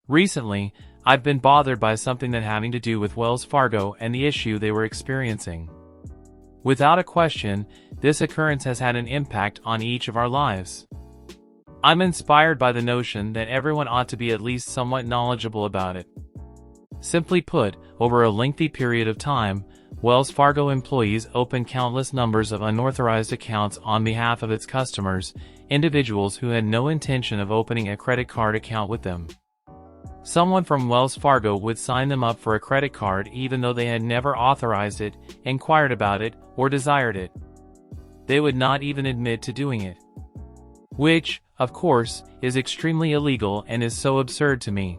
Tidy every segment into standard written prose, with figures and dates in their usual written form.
Recently, I've been bothered by something that having to do with Wells Fargo and the issue they were experiencing. Without a question, this occurrence has had an impact on each of our lives. I'm inspired by the notion that everyone ought to be at least somewhat knowledgeable about it. Simply put, over a lengthy period of time, Wells Fargo employees opened countless numbers of unauthorized accounts on behalf of its customers, individuals who had no intention of opening a credit card account with them. Someone from Wells Fargo would sign them up for a credit card even though they had never authorized it, inquired about it, or desired it. They would not even admit to doing it. Which, of course, is extremely illegal and is so absurd to me.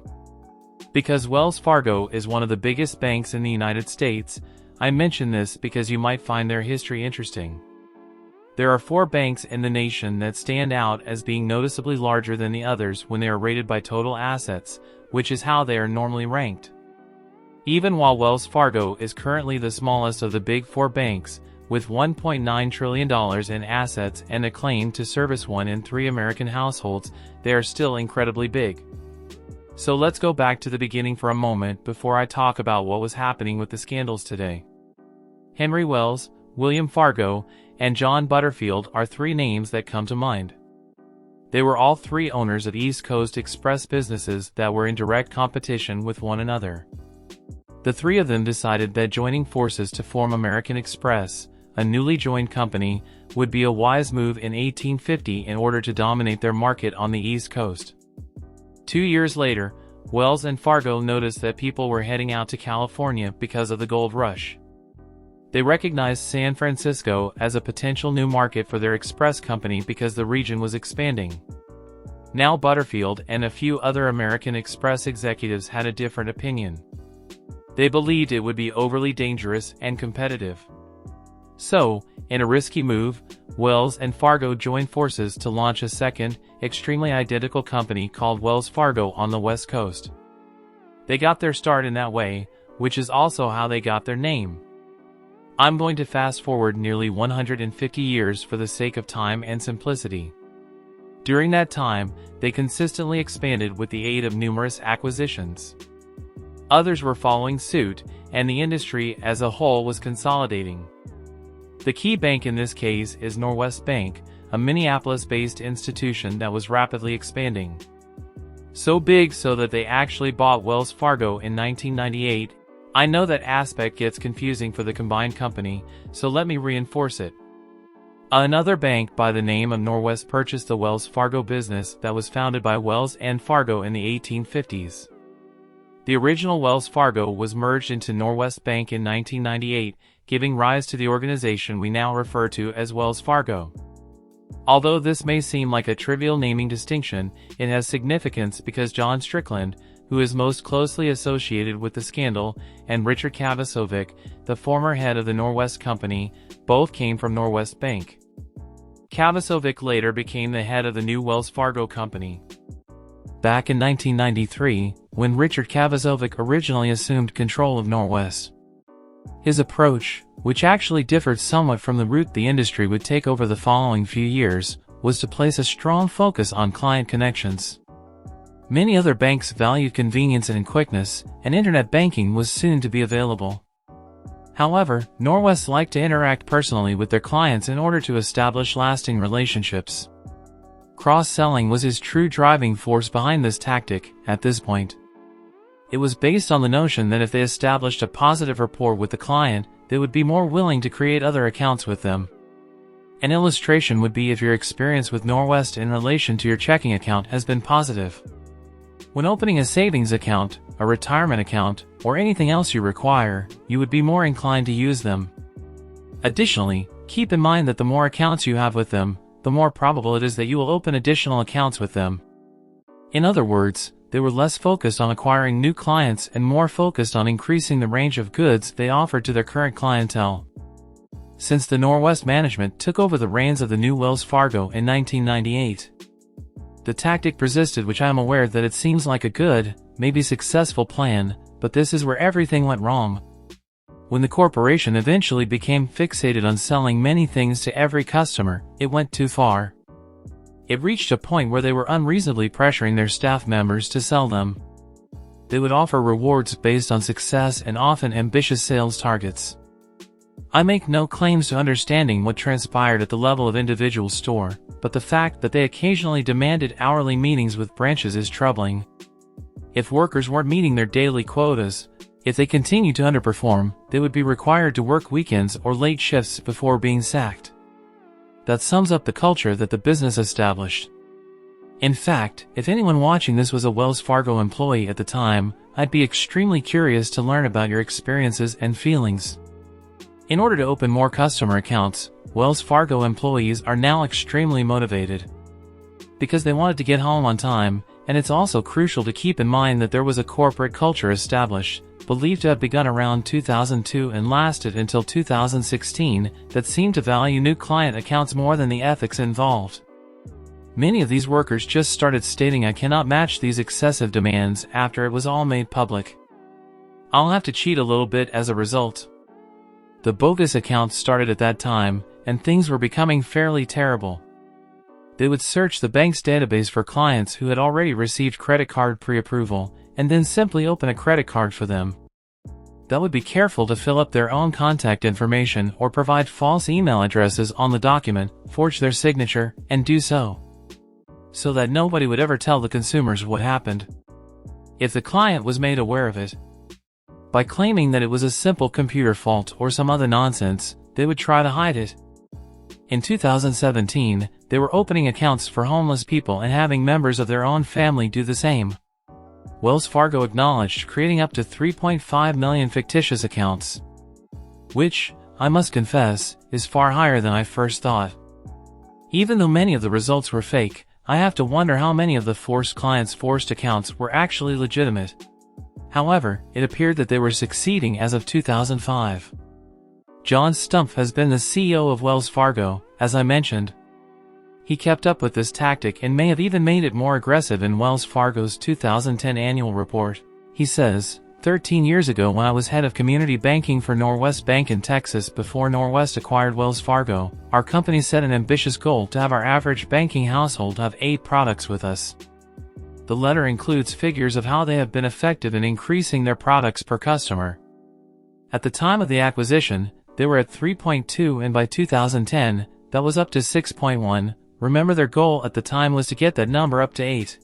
Because Wells Fargo is one of the biggest banks in the United States, I mention this because you might find their history interesting. There are 4 banks in the nation that stand out as being noticeably larger than the others when they are rated by total assets, which is how they are normally ranked. Even while Wells Fargo is currently the smallest of the big 4 banks, with $1.9 trillion in assets and a claim to service 1 in 3 American households, they are still incredibly big. So let's go back to the beginning for a moment before I talk about what was happening with the scandals today. Henry Wells, William Fargo, and John Butterfield are 3 names that come to mind. They were all 3 owners of East Coast Express businesses that were in direct competition with one another. The 3 of them decided that joining forces to form American Express, a newly joined company, would be a wise move in 1850 in order to dominate their market on the East Coast. 2 years later, Wells and Fargo noticed that people were heading out to California because of the gold rush. They recognized San Francisco as a potential new market for their express company because the region was expanding. Now Butterfield and a few other American Express executives had a different opinion. They believed it would be overly dangerous and competitive. So, in a risky move, Wells and Fargo joined forces to launch a second, extremely identical company called Wells Fargo on the West Coast. They got their start in that way, which is also how they got their name. I'm going to fast forward nearly 150 years for the sake of time and simplicity. During that time, they consistently expanded with the aid of numerous acquisitions. Others were following suit, and the industry as a whole was consolidating. The key bank in this case is Norwest Bank, a Minneapolis-based institution that was rapidly expanding. So big so that they actually bought Wells Fargo in 1998. I know that aspect gets confusing for the combined company, so let me reinforce it. Another bank by the name of Norwest purchased the Wells Fargo business that was founded by Wells and Fargo in the 1850s. The original Wells Fargo was merged into Norwest Bank in 1998, giving rise to the organization we now refer to as Wells Fargo. Although this may seem like a trivial naming distinction, it has significance because John Strickland, who is most closely associated with the scandal, and Richard Kavasovic, the former head of the Norwest Company, both came from Norwest Bank. Kavasovic later became the head of the new Wells Fargo Company. Back in 1993, when Richard Kavasovic originally assumed control of Norwest, his approach, which actually differed somewhat from the route the industry would take over the following few years, was to place a strong focus on client connections. Many other banks valued convenience and quickness, and internet banking was soon to be available. However, Norwest liked to interact personally with their clients in order to establish lasting relationships. Cross-selling was his true driving force behind this tactic. At this point, it was based on the notion that if they established a positive rapport with the client, they would be more willing to create other accounts with them. An illustration would be if your experience with Norwest in relation to your checking account has been positive. When opening a savings account, a retirement account, or anything else you require, you would be more inclined to use them. Additionally, keep in mind that the more accounts you have with them, the more probable it is that you will open additional accounts with them. In other words, they were less focused on acquiring new clients and more focused on increasing the range of goods they offered to their current clientele. Since the Norwest management took over the reins of the new Wells Fargo in 1998, the tactic persisted, which I am aware that it seems like a good, maybe successful plan, but this is where everything went wrong. When the corporation eventually became fixated on selling many things to every customer, it went too far. It reached a point where they were unreasonably pressuring their staff members to sell them. they would offer rewards based on success and often ambitious sales targets. I make no claims to understanding what transpired at the level of individual store, but the fact that they occasionally demanded hourly meetings with branches is troubling. If workers weren't meeting their daily quotas, if they continued to underperform, they would be required to work weekends or late shifts before being sacked. That sums up the culture that the business established. In fact, if anyone watching this was a Wells Fargo employee at the time, I'd be extremely curious to learn about your experiences and feelings. In order to open more customer accounts, Wells Fargo employees are now extremely motivated because they wanted to get home on time, and it's also crucial to keep in mind that there was a corporate culture established, believed to have begun around 2002 and lasted until 2016, that seemed to value new client accounts more than the ethics involved. Many of these workers just started stating, "I cannot match these excessive demands," after it was all made public. I'll have to cheat a little bit as a result. The bogus accounts started at that time, and things were becoming fairly terrible. They would search the bank's database for clients who had already received credit card pre-approval, and then simply open a credit card for them. They would be careful to fill up their own contact information or provide false email addresses on the document, forge their signature, and do so that nobody would ever tell the consumers what happened if the client was made aware of it. By claiming that it was a simple computer fault or some other nonsense, they would try to hide it. In 2017, they were opening accounts for homeless people and having members of their own family do the same. Wells Fargo acknowledged creating up to 3.5 million fictitious accounts, which, I must confess, is far higher than I first thought. Even though many of the results were fake, I have to wonder how many of the forced clients' forced accounts were actually legitimate. However, it appeared that they were succeeding as of 2005. John Stumpf has been the CEO of Wells Fargo, as I mentioned. He kept up with this tactic and may have even made it more aggressive in Wells Fargo's 2010 annual report. He says, 13 years ago when I was head of community banking for Norwest Bank in Texas before Norwest acquired Wells Fargo, our company set an ambitious goal to have our average banking household have 8 products with us. The letter includes figures of how they have been effective in increasing their products per customer. At the time of the acquisition, they were at 3.2, and by 2010, that was up to 6.1. Remember, their goal at the time was to get that number up to 8.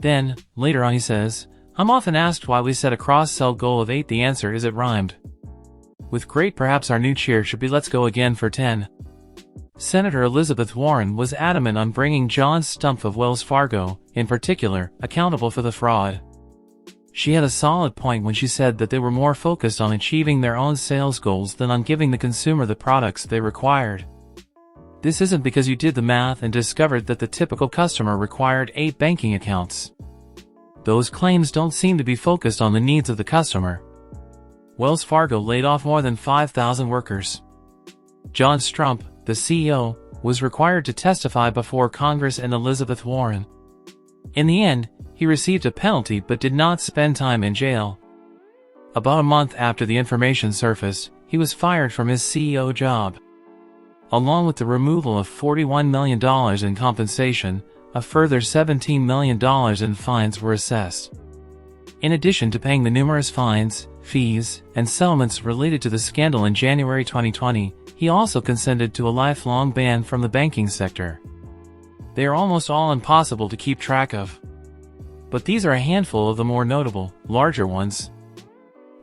Then, later on he says, I'm often asked why we set a cross-sell goal of 8. The answer is it rhymed with great. Perhaps our new cheer should be let's go again for 10. Senator Elizabeth Warren was adamant on bringing John Stumpf of Wells Fargo, in particular, accountable for the fraud. She had a solid point when she said that they were more focused on achieving their own sales goals than on giving the consumer the products they required. This isn't because you did the math and discovered that the typical customer required 8 banking accounts. Those claims don't seem to be focused on the needs of the customer. Wells Fargo laid off more than 5,000 workers. John Stumpf, the CEO, was required to testify before Congress and Elizabeth Warren. In the end, he received a penalty but did not spend time in jail. About a month after the information surfaced, he was fired from his CEO job. Along with the removal of $41 million in compensation, a further $17 million in fines were assessed. In addition to paying the numerous fines, fees, and settlements related to the scandal in January 2020, he also consented to a lifelong ban from the banking sector. They are almost all impossible to keep track of. But these are a handful of the more notable, larger ones.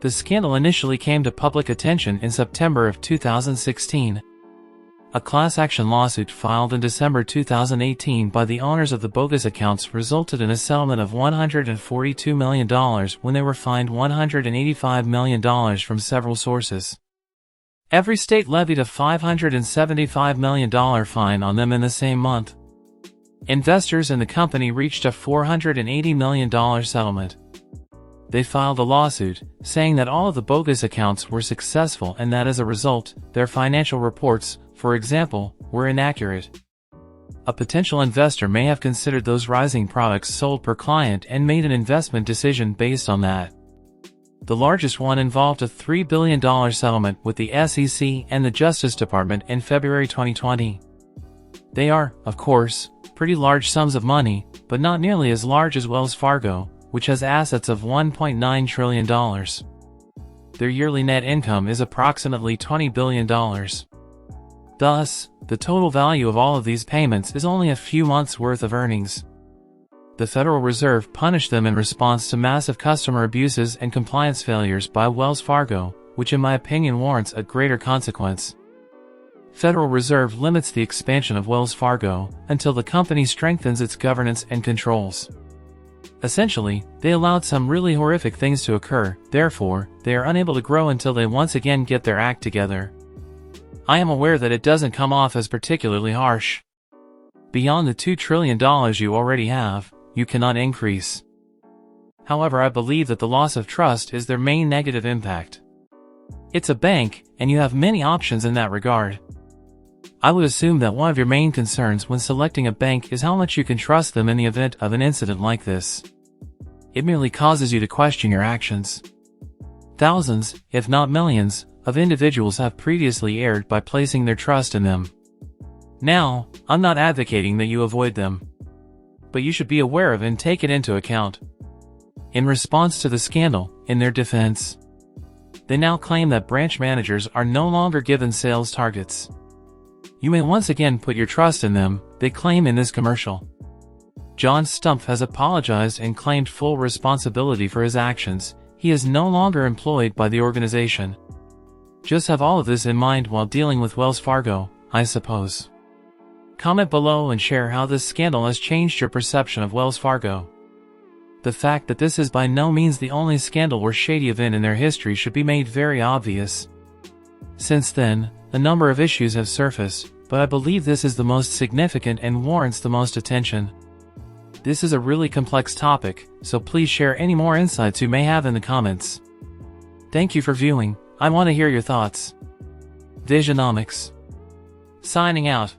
The scandal initially came to public attention in September of 2016. A class action lawsuit filed in December 2018 by the owners of the bogus accounts resulted in a settlement of $142 million when they were fined $185 million from several sources. Every state levied a $575 million fine on them in the same month. Investors in the company reached a $480 million settlement. They filed a lawsuit, saying that all of the bogus accounts were successful and that as a result, their financial reports, for example, were inaccurate. A potential investor may have considered those rising products sold per client and made an investment decision based on that. The largest one involved a $3 billion settlement with the SEC and the Justice Department in February 2020. They are, of course, pretty large sums of money, but not nearly as large as Wells Fargo, which has assets of $1.9 trillion. Their yearly net income is approximately $20 billion. Thus, the total value of all of these payments is only a few months' worth of earnings. The Federal Reserve punished them in response to massive customer abuses and compliance failures by Wells Fargo, which in my opinion warrants a greater consequence. Federal Reserve limits the expansion of Wells Fargo until the company strengthens its governance and controls. Essentially, they allowed some really horrific things to occur, therefore, they are unable to grow until they once again get their act together. I am aware that it doesn't come off as particularly harsh. Beyond the $2 trillion you already have, you cannot increase. However, I believe that the loss of trust is their main negative impact. It's a bank, and you have many options in that regard. I would assume that one of your main concerns when selecting a bank is how much you can trust them in the event of an incident like this. It merely causes you to question your actions. Thousands, if not millions, of individuals have previously erred by placing their trust in them. Now, I'm not advocating that you avoid them, but you should be aware of and take it into account. In response to the scandal, in their defense, they now claim that branch managers are no longer given sales targets. You may once again put your trust in them, they claim in this commercial. John Stumpf has apologized and claimed full responsibility for his actions. He is no longer employed by the organization. Just have all of this in mind while dealing with Wells Fargo, I suppose. Comment below and share how this scandal has changed your perception of Wells Fargo. The fact that this is by no means the only scandal or shady event in their history should be made very obvious. Since then, a number of issues have surfaced, but I believe this is the most significant and warrants the most attention. This is a really complex topic, so please share any more insights you may have in the comments. Thank you for viewing. I want to hear your thoughts. Visionomics. Signing out.